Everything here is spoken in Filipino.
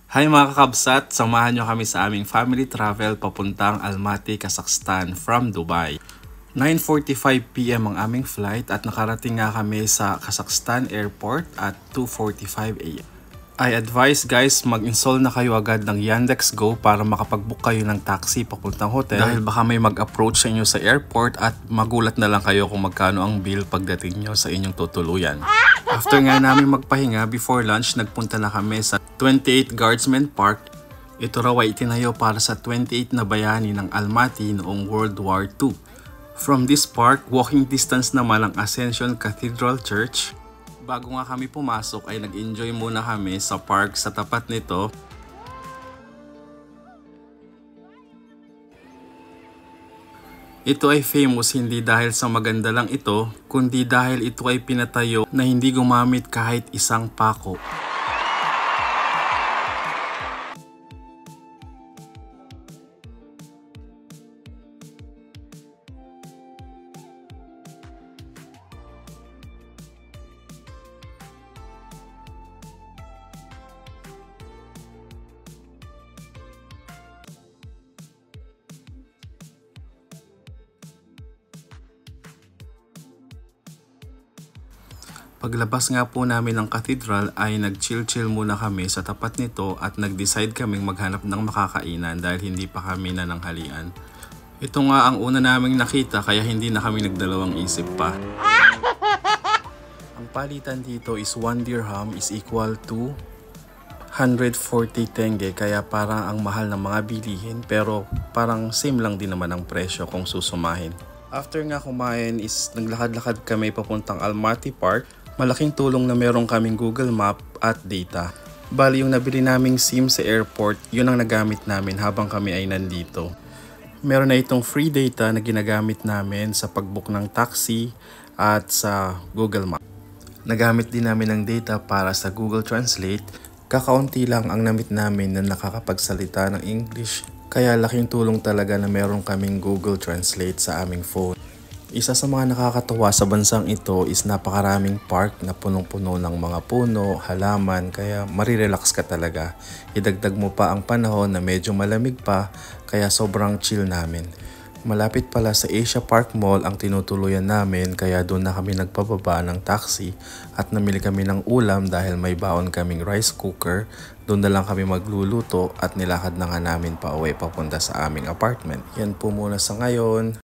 Hi mga kakabsat, samahan nyo kami sa aming family travel papuntang Almaty, Kazakhstan from Dubai. 9:45 PM ang aming flight at nakarating nga kami sa Kazakhstan Airport at 2:45 AM. I advise guys, mag-install na kayo agad ng Yandex Go para makapag-book kayo ng taxi papuntang hotel dahil baka may mag-approach sa inyo sa airport at magulat na lang kayo kung magkano ang bill pagdating nyo sa inyong tutuluyan. After nga namin magpahinga, before lunch, nagpunta na kami sa 28 Guardsmen Park. Ito raw ay itinayo para sa 28 na bayani ng Almaty noong World War II. From this park, walking distance naman ang Ascension Cathedral Church. Bago nga kami pumasok ay nag-enjoy muna kami sa park sa tapat nito. Ito ay famous hindi dahil sa maganda lang ito, kundi dahil ito ay pinatayo na hindi gumamit kahit isang pako. Paglabas nga po namin ng cathedral ay nag-chill-chill muna kami sa tapat nito at nag-decide kaming maghanap ng makakainan dahil hindi pa kami nananghalian. Ito nga ang una naming nakita kaya hindi na kami nagdalawang isip pa. Ang palitan dito is 1 dirham is equal to 140 tenge, kaya parang ang mahal ng mga bilihin pero parang same lang din naman ang presyo kung susumahin. After nga kumain is naglakad-lakad kami papuntang Almaty Park. Malaking tulong na meron kaming Google Map at data. Bali yung nabili naming SIM sa airport, yun ang nagamit namin habang kami ay nandito. Meron na itong free data na ginagamit namin sa pag-book ng taxi at sa Google Map. Nagamit din namin ang data para sa Google Translate. Kakaunti lang ang namit namin na nakakapagsalita ng English, kaya laking tulong talaga na meron kaming Google Translate sa aming phone. Isa sa mga nakakatuwa sa bansang ito is napakaraming park na punong-puno ng mga puno, halaman, kaya marirelax ka talaga. Idagdag mo pa ang panahon na medyo malamig pa, kaya sobrang chill namin. Malapit pala sa Asia Park Mall ang tinutuluyan namin, kaya doon na kami nagpababa ng taxi at namili kami ng ulam dahil may baon kaming rice cooker. Doon na lang kami magluluto at nilakad na nga namin pa uwi papunta sa aming apartment. Yan po muna sa ngayon.